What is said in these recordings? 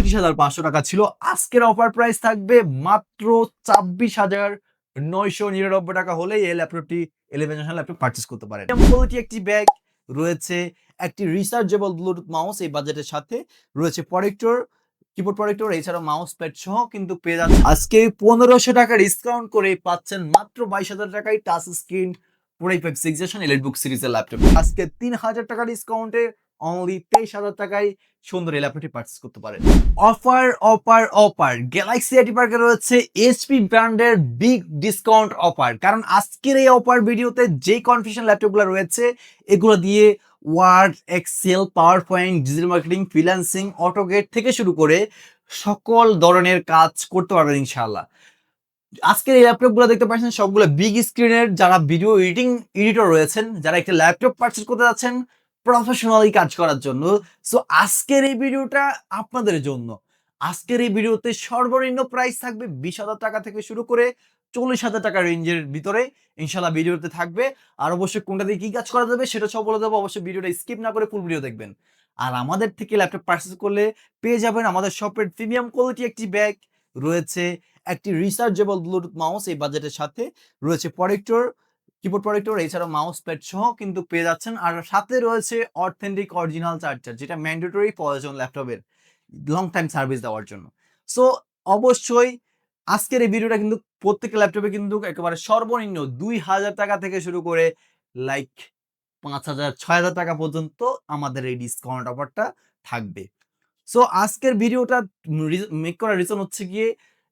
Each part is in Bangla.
29,500 টাকা ছিল। আজকের অফার প্রাইস থাকবে মাত্র 24,999 টাকা হলেই এই ল্যাপটপটি 11 জেনারেশন ল্যাপটপ পারচেজ করতে পারেন। কোয়ালিটি একটি ব্যাগ রয়েছে, একটি রিচার্জেবল ব্লুটুথ মাউস এই বাজেটের সাথে রয়েছে, প্রোটেক্টর, কিবোর্ড প্রোটেক্টর, এছাড়াও মাউস প্যাড সহ কিন্তু পেয়ে যাচ্ছে আজকে 1500 টাকা ডিসকাউন্ট করে পাচ্ছেন মাত্র 22,000 টাকায় touch screen Core i5 6th Generation EliteBook সিরিজের ল্যাপটপ। আজকে 3000 টাকা ডিসকাউন্টে অনলি 23,000 টাকায় সুন্দর এই ল্যাপটপটি পারচেজ করতে পারেন। Offer offer offer Galaxy IT পার্কে রয়েছে এইচপি ব্র্যান্ডের বিগ ডিসকাউন্ট অফার। কারণ আজকের এই অফার ভিডিওতে যে কনফিউশন ল্যাপটপগুলো রয়েছে এগুলো দিয়ে Word, Excel, PowerPoint, digital marketing, freelancing, AutoCAD থেকে শুরু করে সকল ধরনের কাজ করতে পারবেন ইনশাআল্লাহ। আজকের এই ল্যাপটপগুলো দেখতে পাচ্ছেন সবগুলো বিগ স্ক্রিনের। যারা ভিডিও এডিটর রয়েছেন, যারা একটা ল্যাপটপ পারচেজ করতে যাচ্ছেন প্রফেশনালি কাজ করার জন্য, সো আজকের এই ভিডিওটা আপনাদের জন্য। আজকের এই ভিডিওতে সর্বনিম্ন প্রাইস থাকবে 20,000 টাকা থেকে শুরু করে 40,000 টাকা রেঞ্জের ভিতরে ইনশাআল্লাহ ভিডিওতে থাকবে। আর অবশ্যই কোনটা দিয়ে কি কাজ করা যাবে সেটা সব বলে দেবো। অবশ্যই ভিডিওটা স্কিপ না করে ফুল ভিডিও দেখবেন। আর আমাদের থেকে ল্যাপটপ পারচেজ করলে পেয়ে যাবেন আমাদের শপের প্রিমিয়াম কোয়ালিটি একটি ব্যাগ রয়েছে, একটি রিচার্জেবল ব্লুটুথ মাউস এই বাজেটের সাথে রয়েছে, প্রোটেক্টর, কিবোর্ড প্রোটেক্টর, এছাড়াও মাউস প্যাড সহ কিন্তু পেয়ে যাচ্ছেন। আর সাথে রয়েছে অথেন্টিক অরিজিনাল চার্জার, যেটা ম্যান্ডেটরি প্রয়োজন ল্যাপটপের লং টাইম সার্ভিস দেওয়ার জন্য। সো অবশ্যই আজকের এই ভিডিওটা কিন্তু প্রত্যেকটা ল্যাপটপে কিন্তু একেবারে সর্বনিম্ন 2,000 টাকা থেকে শুরু করে লাইক 5,000 6,000 টাকা পর্যন্ত আমাদের এই ডিসকাউন্ট অফারটা থাকবে। সো আজকের ভিডিওটা মেক করার রিজন হচ্ছে গিয়ে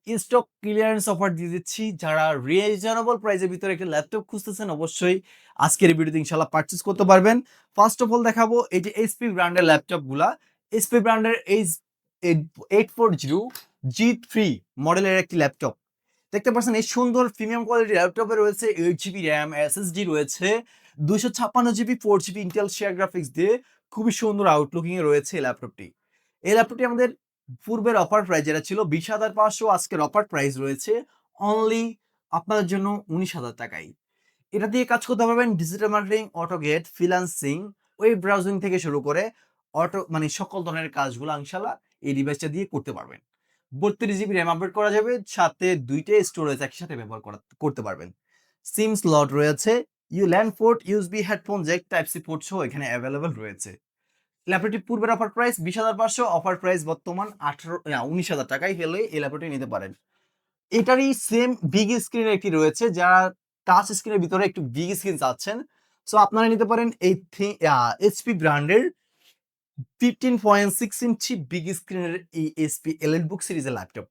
স্টক ক্লিয়ারেন্স অফার দিয়ে দিচ্ছি। যারা রিজনেবল প্রাইসের ভিতরে একটা ল্যাপটপ খুঁজতেছেন অবশ্যই আজকের এই ভিডিওতে ইনশাআল্লাহ পারচেজ করতে পারবেন। ফার্স্ট অফ অল দেখাবো এই যে এইচপি ব্র্যান্ডের ল্যাপটপগুলা। এইচপি ব্র্যান্ডের H840G3 মডেলের একটি ল্যাপটপ দেখতে পাচ্ছেন। এই সুন্দর প্রিমিয়াম কোয়ালিটির ল্যাপটপে রয়েছে 8GB র্যাম, এসএসডি রয়েছে, 256GB 4GB Intel share graphics দিয়ে খুবই সুন্দর আউটলুকিং এ রয়েছে এই ল্যাপটপটি। এই ল্যাপটপটি আমাদের পূর্বের অফার প্রাইস যেটা ছিল 20,500, আজকের অফার প্রাইস রয়েছে অনলি আপনাদের জন্য 19,000 টাকায়। এটা দিয়ে কাজ করতে পারবেন digital marketing, AutoCAD, freelancing, web browsing থেকে শুরু করে মানে সকল ধরনের কাজগুলো ইনশাআল্লাহ এই ডিভাইসটা দিয়ে করতে পারবেন। 32GB র্যাম আপডেট করা যাবে, সাথে 2টা স্টোরেজ একই সাথে ব্যবহার করতে পারবেন। সিম স্লট রয়েছে, LAN port, USB headphone jack, type C port সহ এখানে অ্যাভেলেবল রয়েছে। ল্যাপটপটি পূর্বের অফার প্রাইস 20,500, অফার প্রাইস বর্তমান 19,000 টাকায় হলে এই ল্যাপটপটি নিতে পারেন। এটারই সেম বিগ স্ক্রিনের একটি রয়েছে, যারা টাচ স্ক্রিনের ভিতরে একটু বিগ স্ক্রিন চাচ্ছেন সো আপনারা নিতে পারেন এই এইচপি ব্র্যান্ডের 15.6 ইঞ্চি বিগ স্ক্রিনের এই এইচপি এলিটবুক সিরিজের ল্যাপটপ।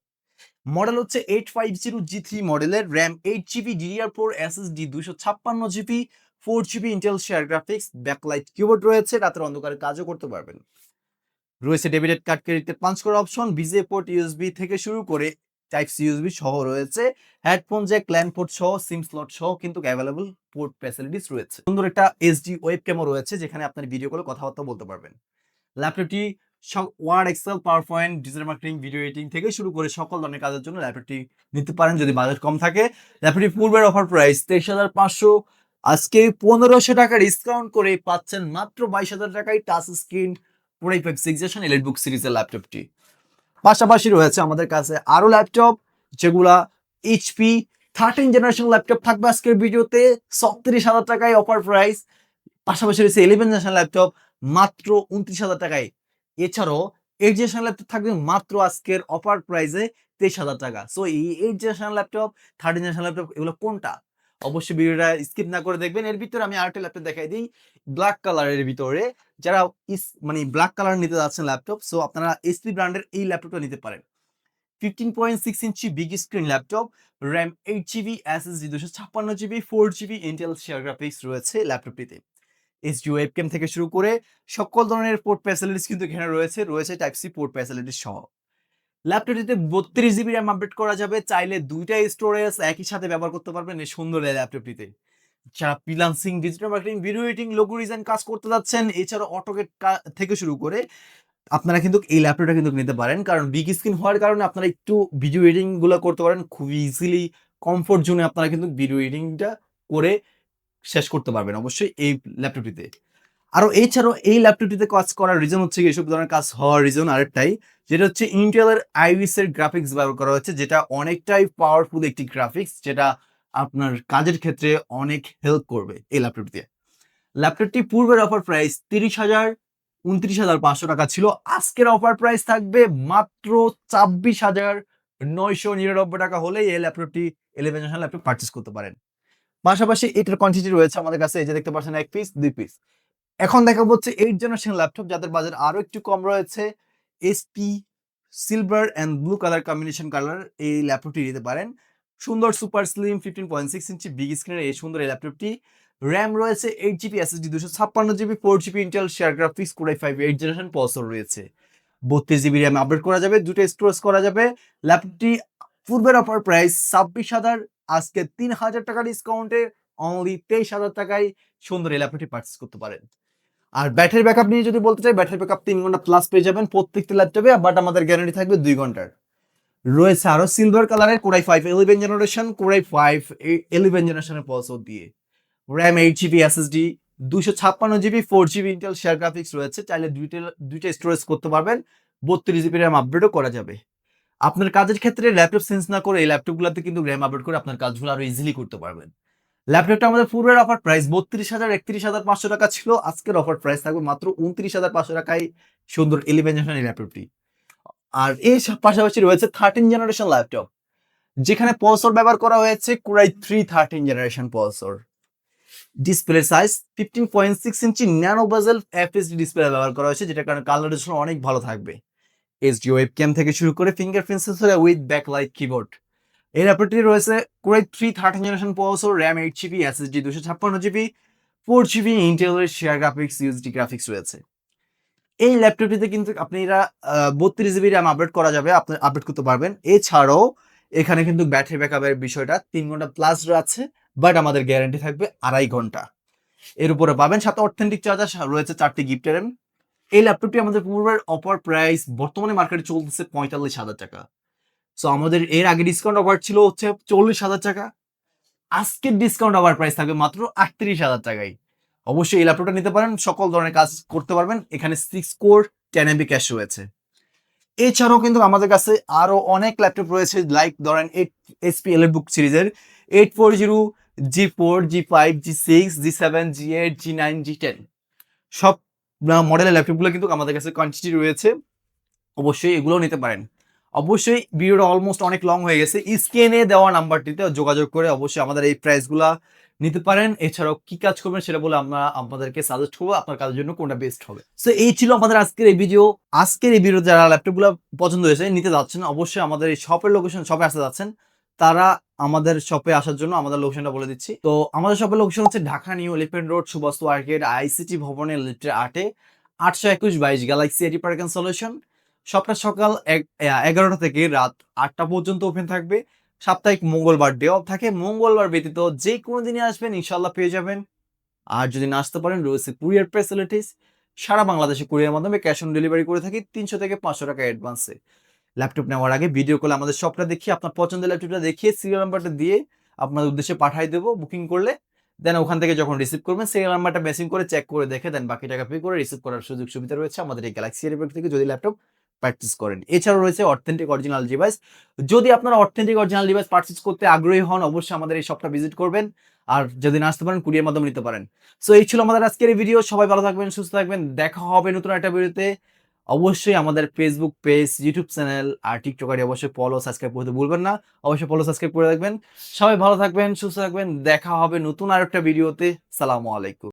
মডেল হচ্ছে 850G3 মডেলের, RAM 8GB, DDR4 SSD, 256GB, 4GB Intel share graphics, backlight keyboard রয়েছে, রাতের অন্ধকারে কাজও করতে পারবেন। রয়েছে ডেবিট কার্ড, ক্রেডিট পাঞ্চ করার অপশন, বিজিএ পোর্ট, ইউএসবি থেকে শুরু করে টাইপ সি ইউএসবি সহ রয়েছে, হেডফোন জ্যাক, ল্যান্ড পোর্ট সহ, সিম স্লট সহ কিন্তু অ্যাভেলেবল পোর্ট ফ্যাসিলিটিস রয়েছে। সুন্দর একটা এইচডি ওয়েব ক্যামও রয়েছে, যেখানে আপনার ভিডিও কলে কথাবার্তা বলতে পারবেন। ল্যাপটপটি Word, Excel, PowerPoint, digital marketing, video editing থেকে শুরু করে সকল ধরনের কাজের জন্য ল্যাপটপটি নিতে পারেন যদি বাজেট কম থাকে। ল্যাপটপটি পূর্বের অফার প্রাইস 23,500, আজকে 1500 টাকা ডিসকাউন্ট করে পাচ্ছেন মাত্র 22,000 টাকায় touch screen Core i5 6th Generation EliteBook সিরিজের ল্যাপটপটি। পাশাপাশি রয়েছে আমাদের কাছে আরো ল্যাপটপ, যেগুলা এইচপি 13 জেনারেশন ল্যাপটপ থাকবে আজকের ভিডিওতে 36,000 টাকায় অফার প্রাইস। পাশাপাশি রয়েছে 11 জেনারেশন ল্যাপটপ মাত্র 29,000 টাকায়। এছাড়াও 8 জেনারেশন ল্যাপটপ থাকবে মাত্র আজকের অফার প্রাইসে 23,000 টাকা। সো এই 8 জেনারেশন ল্যাপটপ, 13 জেনারেশন ল্যাপটপ এগুলো কোনটা? অবশ্যই ভিডিওটা স্কিপ না করে দেখবেন। এর ভিতরে আমি আরেকটা ল্যাপটপ দেখাই দিই ব্ল্যাক কালারের ভিতরে। যারা মানে ব্ল্যাক কালার নিতে যাচ্ছেন ল্যাপটপ, সো আপনারা এইচপি ব্র্যান্ডের এই ল্যাপটপটা নিতে পারেন। 15.6 ইঞ্চি big screen laptop, RAM 8GB, SSD 256GB, 4GB Intel share graphics রয়েছে ল্যাপটপটিতে। এইচডি ওয়েবক্যাম থেকে শুরু করে সকল ধরনের পোর্ট ফ্যাসিলিটিস কিন্তু এখানে রয়েছে টাইপ সি পোর্ট ফ্যাসিলিটিস সহ। ল্যাপটপটিতে 32GB র্যাম আপডেট করা যাবে, চাইলে 2টা স্টোরেজ একই সাথে ব্যবহার করতে পারবেন এই সুন্দর এই ল্যাপটপটিতে। যারা freelancing, digital marketing, video editing, logo design কাজ করতে যাচ্ছেন, এছাড়া অটোকেট থেকে শুরু করে আপনারা কিন্তু এই ল্যাপটপটা কিন্তু নিতে পারেন। কারণ বিগ স্ক্রিন হওয়ার কারণে আপনারা একটু ভিডিও এডিটিং গুলো করতে পারেন খুব ইজিলি, কমফোর্ট জোনে আপনারা কিন্তু ভিডিও এডিটিংটা করে শেষ করতে পারবেন অবশ্যই এই ল্যাপটপটিতে। আরো এছাড়াও এই ল্যাপটপটিতে কাজ করার রিজন হচ্ছে কি, এসব ধরনের কাজ হওয়ার রিজন আরেকটাই, যেটা হচ্ছে ইন্টেলের আইরিস এর গ্রাফিক্স ব্যবহার করা হচ্ছে, যেটা অনেকটাই পাওয়ারফুল একটি গ্রাফিক্স, যেটা আপনার কাজের ক্ষেত্রে অনেক হেল্প করবে এই ল্যাপটপটিতে। ল্যাপটপটি পূর্বের অফার প্রাইস 29,500 টাকা ছিল। আজকের অফার প্রাইস থাকবে মাত্র 24,999 টাকা হলেই এই ল্যাপটপটি 11 জেনারেশন ল্যাপটপ পারচেজ করতে পারেন। পাশাপাশি এটার কোয়ান্টিটি রয়েছে আমাদের কাছে, এই যে দেখতে পাচ্ছেন 1 পিস 2 পিস। এখন দেখাবো হচ্ছে 8 জেনারেশন ল্যাপটপ, যাদের বাজেট আরো একটু কম রয়েছে। এসপি silver and blue colour combination colour এই ল্যাপটপটি নিতে পারেন। সুন্দর সুপার স্লিম 15.6 ইঞ্চি বিগ স্ক্রিনের এই সুন্দর এই ল্যাপটপটি। র্যাম রয়েছে 8 GB, SSD 256 GB, 4 GB Intel share graphics, core i5 8 generation processor রয়েছে। 32 জিবি র্যাম আপডেট করা যাবে, দুটো স্টোরেজ করা যাবে। ল্যাপটপটি পূর্বের অফার প্রাইস 26,000, আজকে 3,000 টাকা ডিসকাউন্টে অনলি 23,000 টাকায় সুন্দর এই ল্যাপটপটি পারচেজ করতে পারেন। আর ব্যাটারি ব্যাকআপ নিয়ে যদি বলতে চাই, ব্যাটারি ব্যাকআপ 3 ঘন্টা প্লাস পেয়ে যাবেন প্রত্যেকটা ল্যাপটপে, বাট আমাদের গ্যারান্টি থাকবে 2 ঘন্টার। রয়েছে আরো সিলভার কালারের core i5 11 generation, core i5 11 জেনারেশনের প্রসেসর দিয়ে। RAM 8 GB, SSD 256 GB, 4 GB Intel share graphics রয়েছে। চাইলে দুইটা স্টোরেজ করতে পারবেন, 32 জিবি র্যাম আপডেটও করা যাবে। আপনার কাজের ক্ষেত্রে ল্যাপটপ চেঞ্জ না করে এই ল্যাপটপগুলোতে কিন্তু র্যাম আপডেট করে আপনার কাজগুলো আরো ইজিলি করতে পারবেন। ল্যাপটপটা আমাদের পূর্বের অফার প্রাইস 32,000 31,500 টাকা ছিল, আজকের অফার প্রাইস থাকবে মাত্র 29,500 টাকায় সুন্দর 11 জেনারেশন এই ল্যাপটপটি। আর এর পাশাপাশি রয়েছে 13 জেনারেশন ল্যাপটপ, যেখানে প্রসেসর ব্যবহার করা হয়েছে core i3 13 generation processor. Display size 15.6 ইঞ্চি ন্যানো বেজেল এফএসডি ডিসপ্লে ব্যবহার করা হয়েছে, যেটার কারণে কালার রেজোলিউশন অনেক ভালো থাকবে। এইচডি ওয়েবক্যাম থেকে শুরু করে fingerprint sensor with backlight keyboard. এই ল্যাপটপটি রয়েছে core i3 13 generation processor, RAM 8 GB, SSD 256 GB, 4 GB ইন্টেলের শেয়ার গ্রাফিক্স ইউএসডি গ্রাফিক্স রয়েছে। এই ল্যাপটপটিতে কিন্তু আপনারা 32 জিবি র্যাম আপডেট করা যাবে, আপনি আপডেট করতে পারবেন। এছাড়াও এখানে কিন্তু ব্যাটারি ব্যাকআপের বিষয়টা 3 ঘন্টা প্লাস আছে, বাট আমাদের গ্যারান্টি থাকবে 2.5 ঘন্টা। এর উপরে পাবেন সাথে অথেন্টিক চার্জার রয়েছে, 4টি গিফট আইটেম। এই ল্যাপটপটি আমাদের পূর্বের অফার প্রাইস বর্তমানে মার্কেটে চলতেছে 45,000 টাকা। সো আমাদের এর আগে ডিসকাউন্ট অফার ছিল হচ্ছে 40,000 টাকা। আজকের ডিসকাউন্ট অফার প্রাইস থাকবে মাত্র 38,000 টাকায়। অবশ্যই এই ল্যাপটপটা নিতে পারেন, সকল ধরনের কাজ করতে পারবেন। এখানে 6 কোর 10 MB ক্যাশ রয়েছে। এছাড়াও কিন্তু আমাদের কাছে আরো অনেক ল্যাপটপ রয়েছে, লাইক ধরেন HP এলিটবুক সিরিজের 840, G4, G5, G6, G7, G8, G9, G10 সব মডেলের ল্যাপটপগুলো কিন্তু আমাদের কাছে কোয়ান্টিটি রয়েছে। অবশ্যই এগুলোও নিতে পারেন। অবশ্যই ভিডিওটা অলমোস্ট অনেক লং হয়ে গেছে, স্ক্রিনে দেওয়া নাম্বারটিতে যোগাযোগ করে অবশ্যই আমাদের এই প্রাইসগুলা নিতে পারেন। এছাড়াও কি কাজ করবেন সেটা বলে আমরা আপনাদেরকে সাজেস্ট করবো আপনার কাজের জন্য কোনটা বেস্ট হবে। সো এই ছিল আমাদের আজকের এই ভিডিও। আজকের এই ভিডিও যারা ল্যাপটপগুলো পছন্দ হয়েছে নিতে যাচ্ছেন, অবশ্যই আমাদের এই শপের লোকেশন, শপে আসতে যাচ্ছেন তারা আমাদের শপে আসার জন্য আমাদের লোকেশনটা বলে দিচ্ছি। তো আমাদের শপের লোকেশন হচ্ছে Dhaka new elephant road, Suvastu arcade, ICT ভবনের লিফটের 8-এ, 821-22 গ্যালাক্সি এটি পার্ক এন্ড সলিউশন। সবটা সকাল 11টা থেকে রাত 8টা পর্যন্ত ওপেন থাকবে। সাপ্তাহিক মঙ্গলবার ডে অফ থাকে। মঙ্গলবার ব্যতীত যে কোনো দিনে আসবেন ইনশাল্লাহ পেয়ে যাবেন। আর যদি না আসতে পারেন রয়েছে কুরিয়ার ফ্যাসিলিটিস, সারা বাংলাদেশে কুরিয়ার মাধ্যমে ক্যাশ অন ডেলিভারি করে থাকি 300 থেকে 500 টাকা অ্যাডভান্সে। ল্যাপটপ নেওয়ার আগে ভিডিও কলে আমাদের শপটা দেখিয়ে আপনার পছন্দের ল্যাপটপটা দেখিয়ে সিরিয়াল নাম্বারটা দিয়ে আপনার উদ্দেশ্যে পাঠিয়ে দেবো বুকিং করলে। দেন ওখান থেকে যখন রিসিভ করবেন সিরিয়াল নাম্বারটা মেসিং করে চেক করে দেখে দেন বাকি টাকা পে করে রিসিভ করার সুযোগ সুবিধা রয়েছে আমাদের এই গ্যালাক্সি এয়ারব্যাগ থেকে যদি ল্যাপটপ পারচেজ করেন। এছাড়াও রয়েছে অথেন্টিক অরিজিনাল ডিভাইস। যদি আপনারা অথেন্টিক অরিজিনাল ডিভাইস পারচেজ করতে আগ্রহী হন অবশ্যই আমাদের এই শপটা ভিজিট করবেন। আর যদি না আসতে পারেন কুরিয়ার মাধ্যমে নিতে পারেন। সো এই ছিল আমাদের আজকের এই ভিডিও। সবাই ভালো থাকবেন, সুস্থ থাকবেন, দেখা হবে নতুন একটা ভিডিওতে। অবশ্যই আমাদের ফেসবুক পেজ, ইউটিউব চ্যানেল আর টিকটক আইডি অবশ্যই ফলো সাবস্ক্রাইব করতে ভুলবেন না। অবশ্যই ফলো সাবস্ক্রাইব করে রাখবেন। সবাই ভালো থাকবেন, সুস্থ থাকবেন, দেখা হবে নতুন আরেকটা ভিডিওতে। সালামু আলাইকুম।